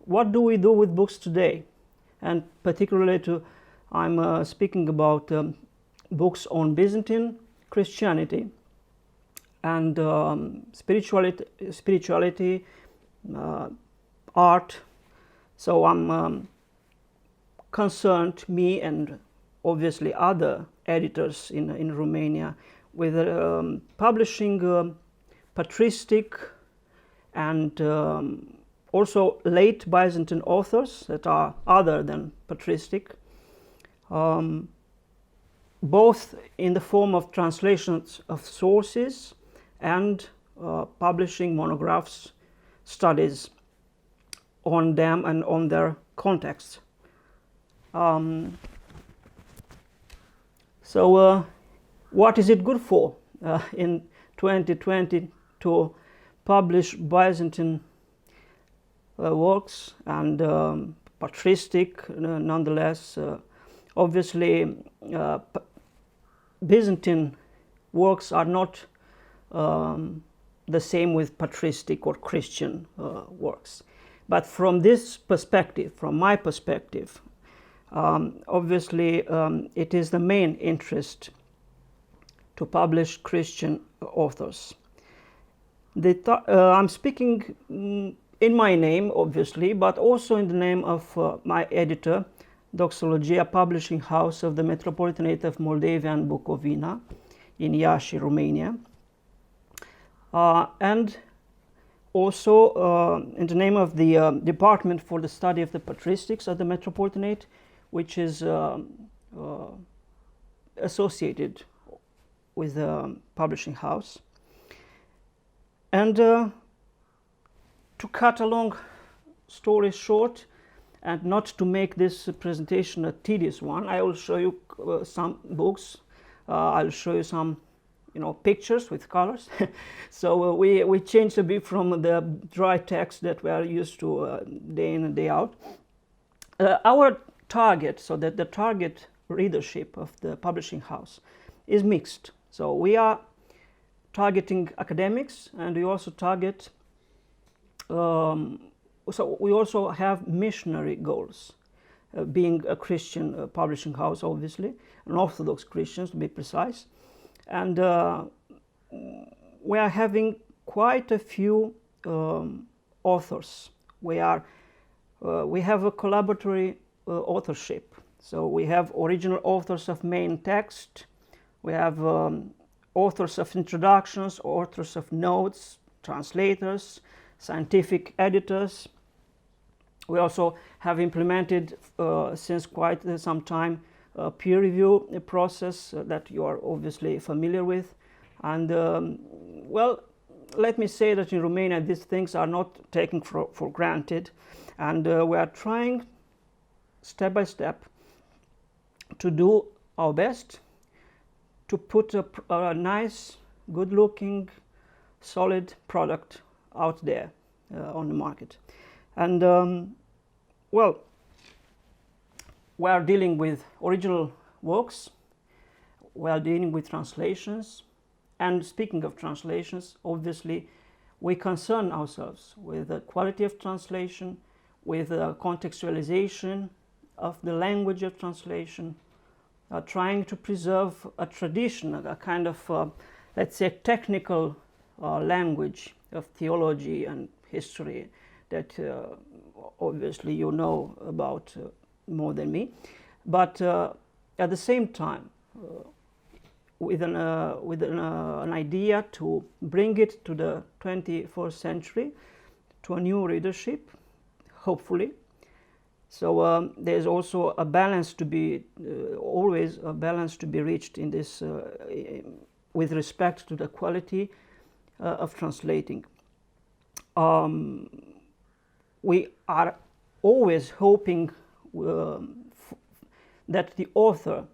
what do we do with books today? And particularly I'm speaking about books on Byzantine Christianity and spirituality, art. So I'm concerned, me and obviously other editors in Romania, with publishing patristic and also late Byzantine authors that are other than patristic, both in the form of translations of sources and publishing monographs, studies on them and on their context. So what is it good for in 2020 to publish Byzantine works and patristic nonetheless? Obviously Byzantine works are not the same with patristic or Christian works. But from this perspective, from my perspective, obviously it is the main interest to publish Christian authors. I'm speaking in my name, obviously, but also in the name of my editor, Doxologia Publishing House of the Metropolitanate of Moldova and Bucovina in Iași, Romania. And also in the name of the Department for the Study of the Patristics of the Metropolitanate, which is associated with the publishing house. And to cut a long story short, and not to make this presentation a tedious one, I will show you some books. I'll show you some, pictures with colors. So we changed a bit from the dry text that we are used to day in and day out. Our target, so that the target readership of the publishing house is mixed. So we are targeting academics, and we also target so we also have missionary goals, being a Christian publishing house, obviously, an Orthodox Christians to be precise. And we are having quite a few authors. We have a collaboratory authorship. So we have original authors of main text, we have authors of introductions, authors of notes, translators, scientific editors. We also have implemented since quite some time a peer review process that you are obviously familiar with. And well, let me say that in Romania these things are not taken for granted, and we are trying step by step to do our best to put a nice, good-looking, solid product out there on the market. And well, we are dealing with original works, we are dealing with translations, and speaking of translations, obviously we concern ourselves with the quality of translation, with the contextualization of the language of translation, trying to preserve a tradition, a kind of, let's say, technical language of theology and history that obviously you know about more than me. But at the same time, with an idea to bring it to the 21st century, to a new readership, hopefully. So there's also a balance to be, always a balance to be reached in this, with respect to the quality of translating. We are always hoping that the author,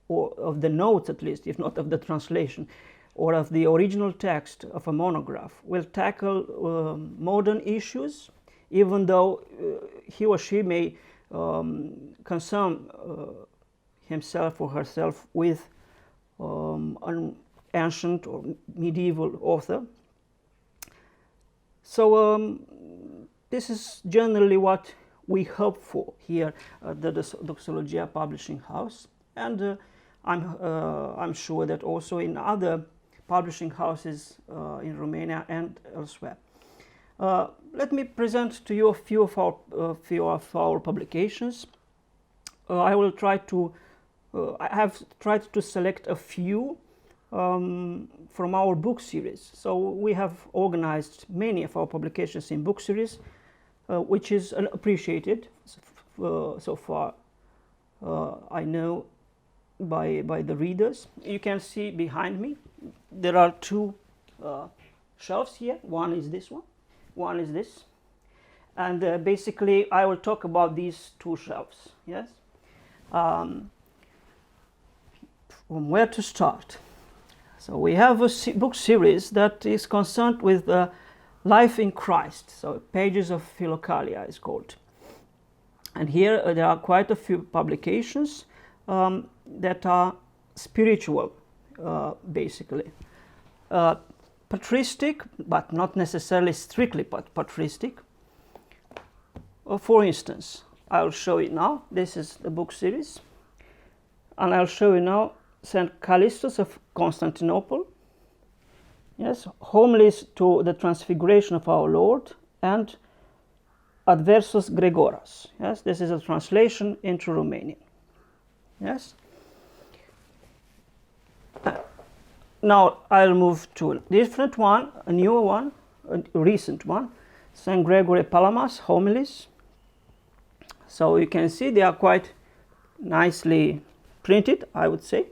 or of the notes at least, if not of the translation, or of the original text of a monograph, will tackle modern issues, even though he or she may concern himself or herself with an ancient or medieval author. So this is generally what we hope for here at the Doxologia Publishing House, and I'm sure that also in other publishing houses in Romania and elsewhere. Let me present to you a few of our publications. I will try to. I have tried to select a few from our book series. So we have organized many of our publications in book series, which is appreciated so far, I know, by the readers. You can see behind me there are two shelves here. One is this one is this, and basically I will talk about these two shelves. Yes. From where to start? So we have a book series that is concerned with life in Christ. So Pages of Philokalia is called. And here there are quite a few publications that are spiritual, basically. Patristic, but not necessarily strictly patristic. For instance, I'll show you now. This is the book series. And I'll show you now St. Callistus of Constantinople, yes, homilies to the Transfiguration of our Lord, and Adversus Gregoras. Yes, this is a translation into Romanian. Yes. Now I'll move to a different one, a newer one, a recent one, St. Gregory Palamas, homilies. So you can see they are quite nicely printed, I would say,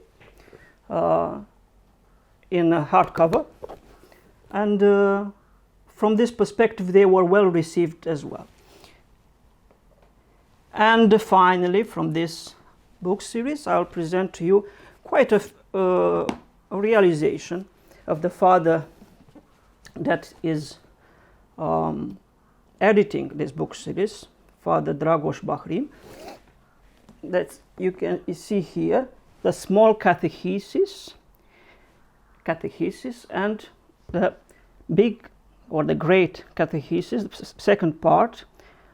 in a hardcover, and from this perspective they were well received as well. And finally, from this book series, I'll present to you quite a realization of the father that is editing this book series, Father Dragoș Mîrșanu. That you can see here the small catechesis and the big or the great catechesis, the second part,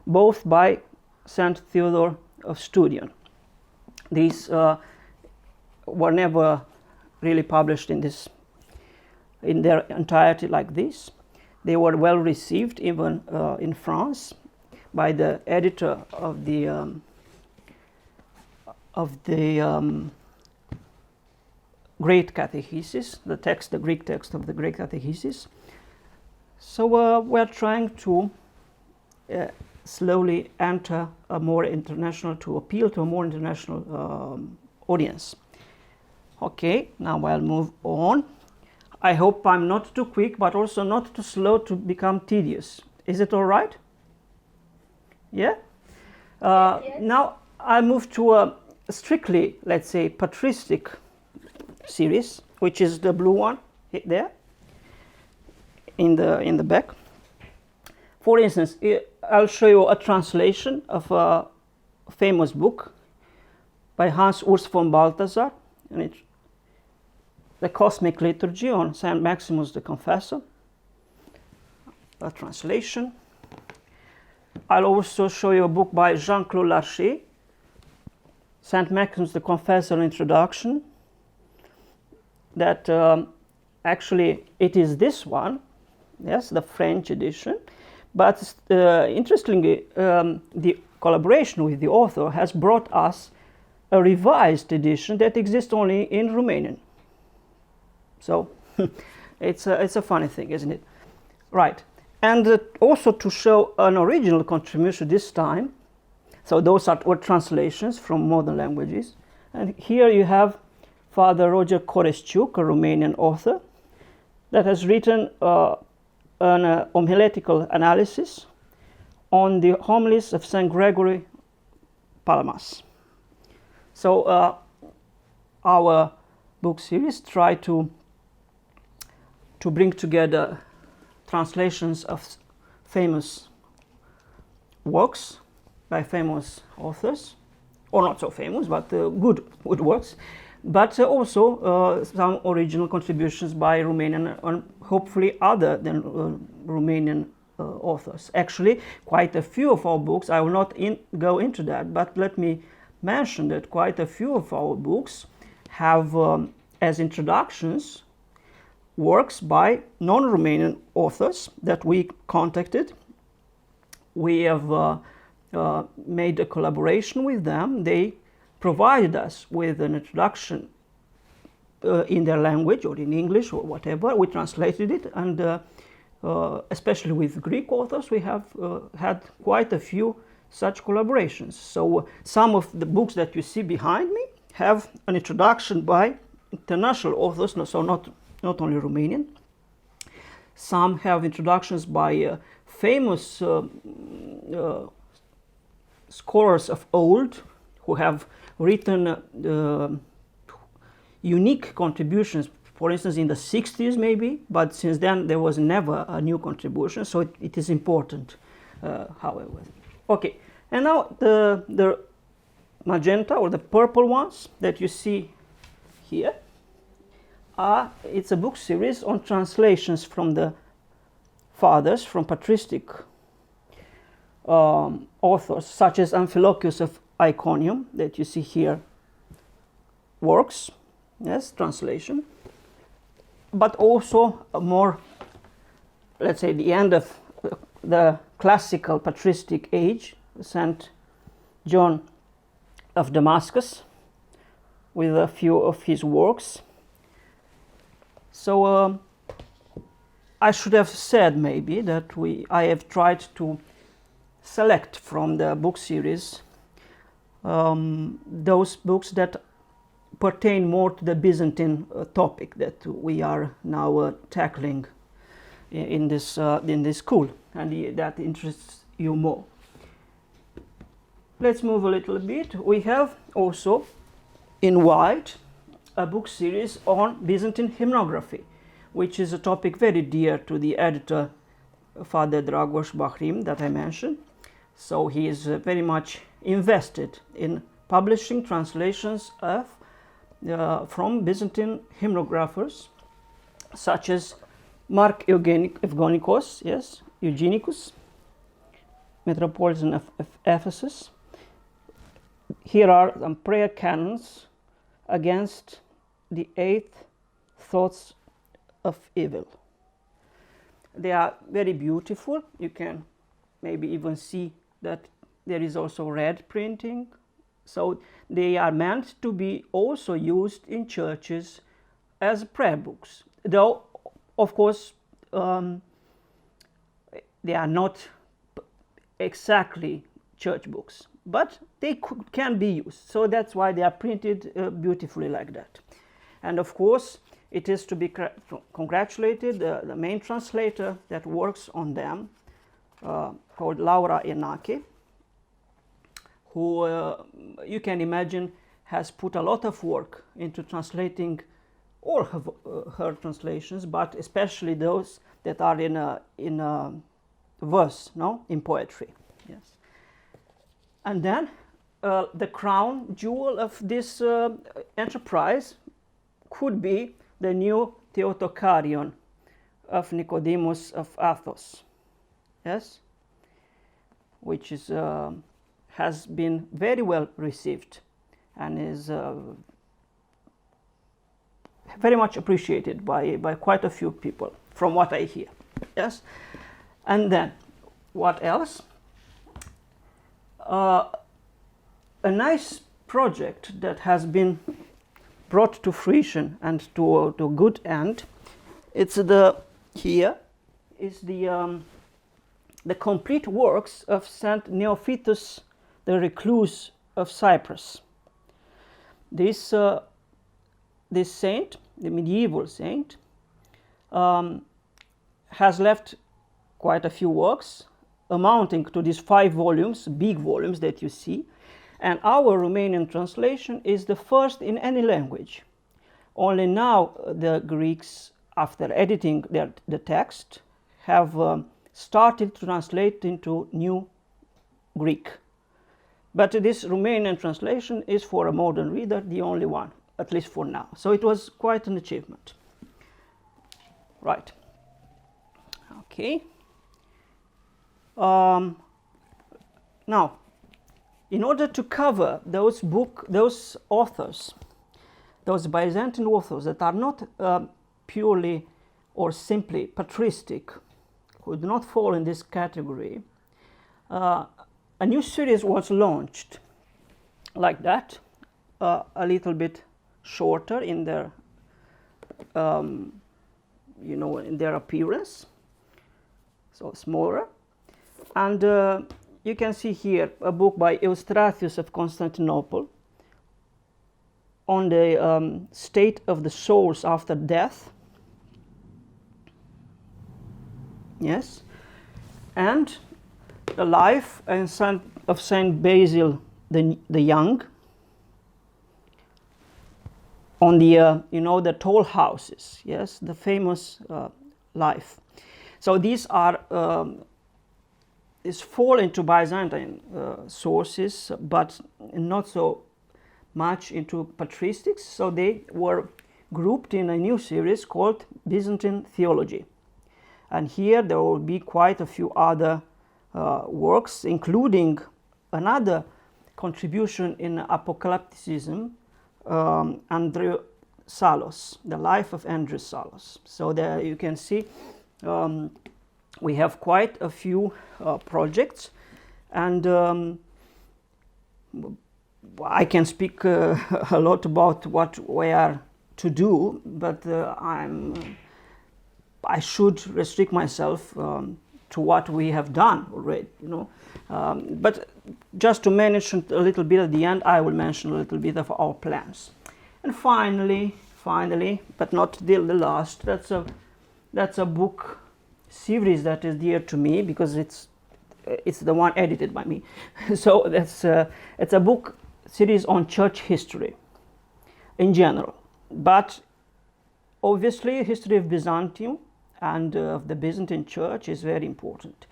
both by Saint Theodore of Studion. These were never really published in their entirety like this. They were well received even in France by the editor of the Great Catechesis, the Greek text of the Great Catechesis. So we're trying to slowly enter to appeal to a more international audience. Okay, now I'll move on. I hope I'm not too quick, but also not too slow to become tedious. Is it all right? Yeah? Yes. Now I move to a strictly, let's say, patristic series, which is the blue one there in the back. For instance, I'll show you a translation of a famous book by Hans Urs von Balthasar, and it's the Cosmic Liturgy on Saint Maximus the Confessor, a translation. I'll also show you a book by Jean-Claude Larcher, Saint Maximus the Confessor Introduction, that actually it is this one, yes, the French edition, but interestingly, the collaboration with the author has brought us a revised edition that exists only in Romanian. So it's a funny thing, isn't it? Right. And also to show an original contribution this time. So those were translations from modern languages. And here you have Father Roger Coresciuc, a Romanian author, that has written an homiletical analysis on the homilies of St. Gregory Palamas. So our book series try to bring together translations of famous works by famous authors, or not so famous, but good works, but also some original contributions by Romanian and hopefully other than Romanian authors. Actually, quite a few of our books, I will not go into that, but let me mention that quite a few of our books have as introductions works by non-Romanian authors that we contacted. We have made a collaboration with them. They provided us with an introduction in their language or in English or whatever. We translated it, and especially with Greek authors, we have had quite a few such collaborations. So some of the books that you see behind me have an introduction by international authors, so not only Romanian. Some have introductions by famous scholars of old who have written unique contributions, for instance in the 60s maybe, but since then there was never a new contribution, so it is important, however. Okay, and now the magenta or the purple ones that you see here it's a book series on translations from the fathers, from patristic authors such as Amphilochius of Iconium that you see here works, yes, translation, but also a more, let's say, the end of the classical patristic age, Saint John of Damascus, with a few of his works. So I should have said maybe that I have tried to select from the book series those books that pertain more to the Byzantine topic that we are now tackling in this school, and that interests you more. Let's move a little bit. We have also in white a book series on Byzantine hymnography, which is a topic very dear to the editor, Father Dragoș Mîrșanu, that I mentioned. So he is very much invested in publishing translations of from Byzantine hymnographers, such as Mark Evgenikos, yes, Eugenicus, Metropolitan of Ephesus. Here are some prayer canons against the 8 thoughts of evil. They are very beautiful. You can maybe even see that there is also red printing. So they are meant to be also used in churches as prayer books. Though, of course, they are not exactly church books, but they can be used. So that's why they are printed beautifully like that. And of course, it is to be congratulated, the main translator that works on them, called Laura Enache, who you can imagine has put a lot of work into translating all her translations, but especially those that are in verse, no, in poetry. Yes. And then the crown jewel of this enterprise could be the new Theotokarion of Nicodemus of Athos, yes, which is has been very well received and is very much appreciated by quite a few people, from what I hear. Yes, and then what else? A nice project that has been brought to fruition and to good end. It's here is the complete works of Saint Neophytus the Recluse of Cyprus. This saint, the medieval saint, has left quite a few works amounting to these 5 volumes, big volumes that you see, and our Romanian translation is the first in any language. Only now the Greeks, after editing the text, have started to translate into new Greek. But this Romanian translation is for a modern reader the only one, at least for now. So it was quite an achievement. Right. Okay. Now, in order to cover those authors, those Byzantine authors that are not purely or simply patristic, who do not fall in this category, a new series was launched like that, a little bit shorter in their, in their appearance, so smaller, and you can see here a book by Eustratius of Constantinople on the state of the souls after death. Yes, and the life of Saint Basil the Young on the the toll houses. Yes, the famous life. So these are fall into Byzantine sources, but not so much into patristics. So they were grouped in a new series called Byzantine Theology. And here there will be quite a few other works, including another contribution in apocalypticism, Andrew Salos, the life of Andrew Salos. So there you can see we have quite a few projects, and I can speak a lot about what we are to do, but I should restrict myself to what we have done already, but just to mention a little bit at the end, I will mention a little bit of our plans. And finally, but not the last, that's a book series that is dear to me because it's the one edited by me. So it's a book series on church history in general, but obviously history of Byzantium and of the Byzantine Church is very important.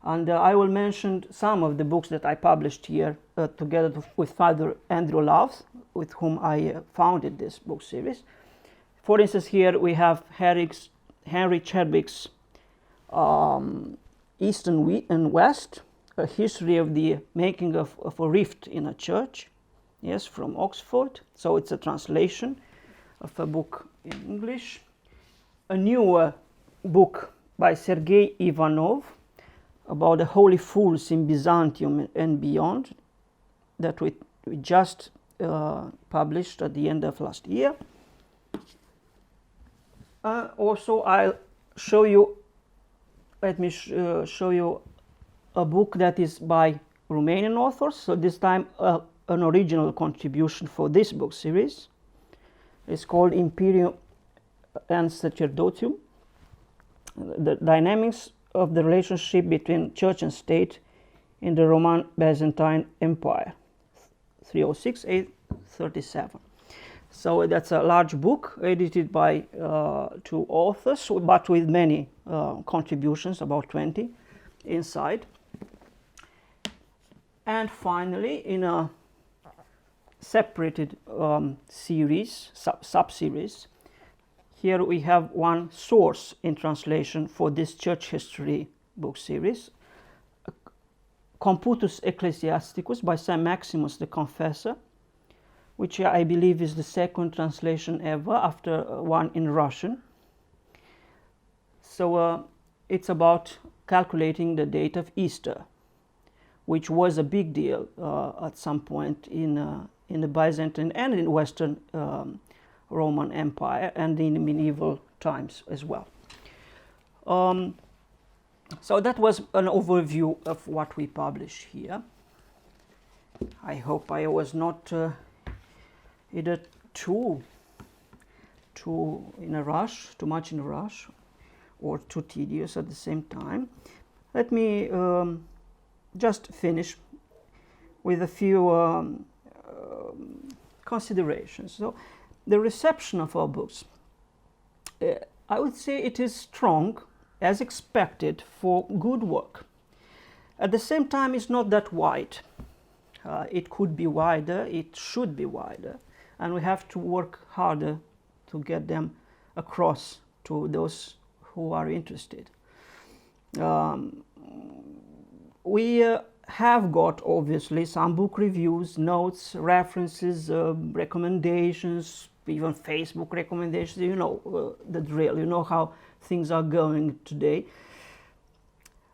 And I will mention some of the books that I published here together with Father Andrew Loves, with whom I founded this book series. For instance, here we have Henry Chadwick's East and West, a history of the making of a rift in a church, yes, from Oxford. So it's a translation of a book in English. A new book by Sergei Ivanov about the holy fools in Byzantium and beyond, that we just published at the end of last year. Also, I'll show you, let me show you a book that is by Romanian authors. So this time an original contribution for this book series. It's called Imperium and Sacerdotium, the dynamics of the relationship between church and state in the Roman Byzantine Empire, 306-837. So that's a large book edited by two authors, but with many contributions, about 20 inside. And finally, in a separated series, sub-series, here we have one source in translation for this church history book series, Computus Ecclesiasticus by Saint Maximus the Confessor, which I believe is the second translation ever after one in Russian. So it's about calculating the date of Easter, which was a big deal at some point in the Byzantine and in Western Roman Empire and in medieval times as well. So that was an overview of what we publish here. I hope I was not either too much in a rush, or too tedious at the same time. Let me just finish with a few considerations. So, the reception of our books, I would say it is strong, as expected, for good work. At the same time, it's not that wide. It could be wider, it should be wider, and we have to work harder to get them across to those who are interested. we have got obviously some book reviews, notes, references, recommendations, even Facebook recommendations. You know the drill, you know how things are going today.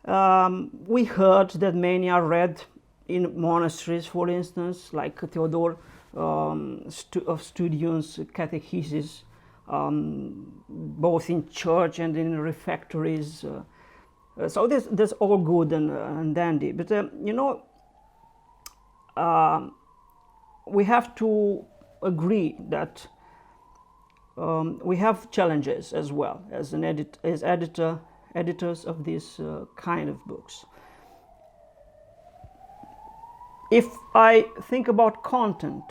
We heard that many are read in monasteries, for instance, like Theodore of Studion's catechesis, both in church and in refectories. So that's all good and dandy, but you know, we have to agree that we have challenges as well as editors of this kind of books. If I think about content,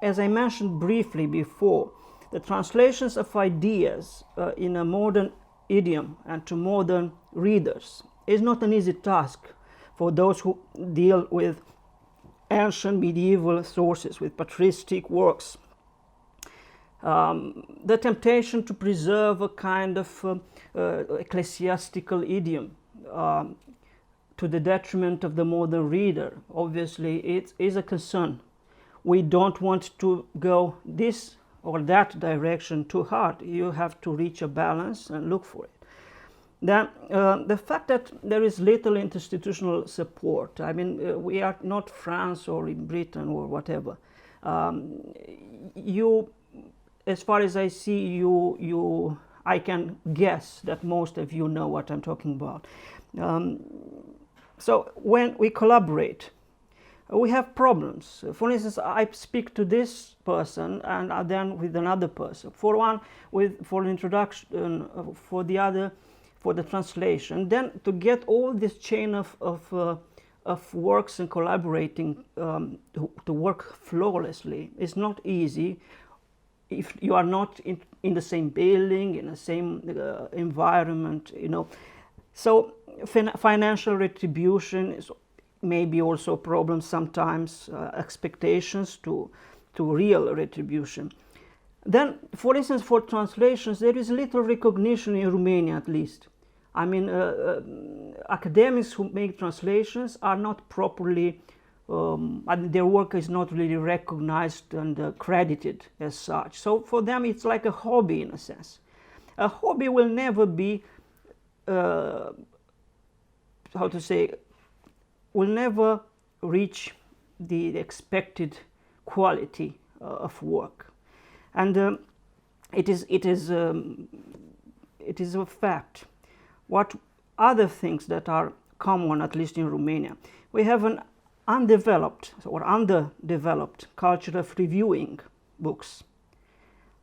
as I mentioned briefly before, the translations of ideas in a modern idiom and to modern readers is not an easy task for those who deal with ancient medieval sources, with patristic works. The temptation to preserve a kind of ecclesiastical idiom to the detriment of the modern reader, obviously it is a concern. We don't want to go this or that direction too hard. You have to reach a balance and look for it. Then the fact that there is little institutional support, I mean, we are not France or in Britain or whatever. As far as I see, I can guess that most of you know what I'm talking about. So when we collaborate, we have problems. For instance, I speak to this person and then with another person. For one, for an introduction, for the other, for the translation. Then to get all this chain of works and collaborating to work flawlessly is not easy if you are not in the same building, in the same environment, you know. So financial retribution is maybe also a problem sometimes, expectations to real retribution. Then, for instance, for translations, there is little recognition in Romania, at least. I mean, academics who make translations are not properly, their work is not really recognized and credited as such. So for them, it's like a hobby in a sense. A hobby will never be, will never reach the expected quality of work. And it is a fact. What other things that are common, at least in Romania, we have an undeveloped or underdeveloped culture of reviewing books,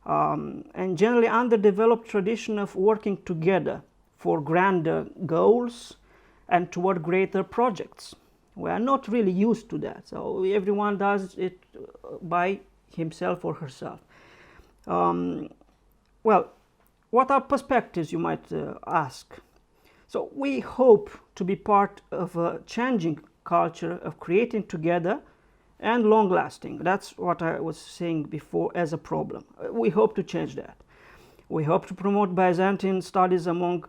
and generally underdeveloped tradition of working together for grander goals and toward greater projects. We are not really used to that, so everyone does it by himself or herself. Well, what are perspectives, you might ask? So we hope to be part of a changing culture of creating together and long-lasting. That's what I was saying before as a problem. We hope to change that. We hope to promote Byzantine studies among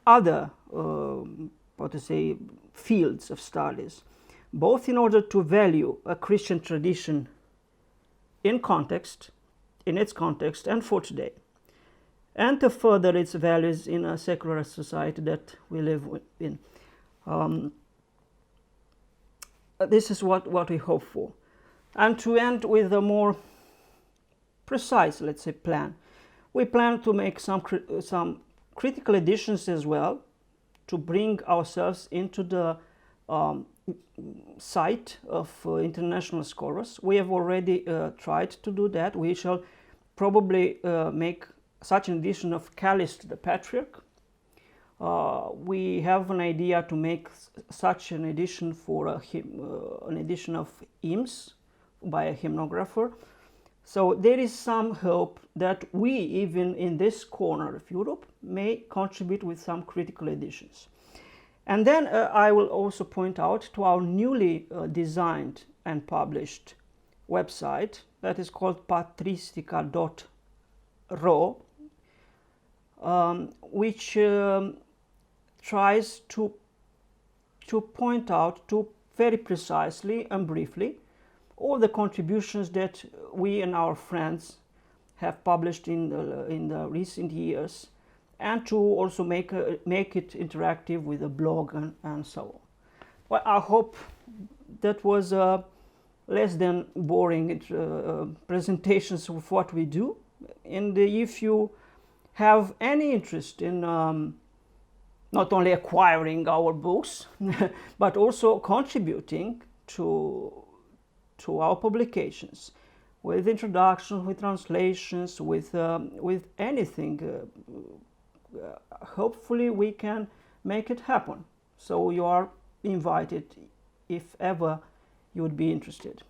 other fields of studies, both in order to value a Christian tradition in its context and for today, and to further its values in a secular society that we live in. This is what we hope for. And to end with a more precise, let's say, plan. We plan to make some critical editions as well, to bring ourselves into the sight of international scholars. We have already tried to do that. We shall probably make such an edition of Callist the Patriarch. We have an idea to make such an edition for an edition of hymns by a hymnographer. So there is some hope that we, even in this corner of Europe, may contribute with some critical editions. And then I will also point out to our newly designed and published website that is called patristica.ro. which tries to point out very precisely and briefly all the contributions that we and our friends have published in the recent years, and to also make it interactive with a blog and so on. Well, I hope that was less than boring presentations of what we do. And if you have any interest in not only acquiring our books, but also contributing to our publications, with introductions, with translations, with anything, hopefully we can make it happen. So you are invited if ever you would be interested.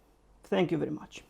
Thank you very much.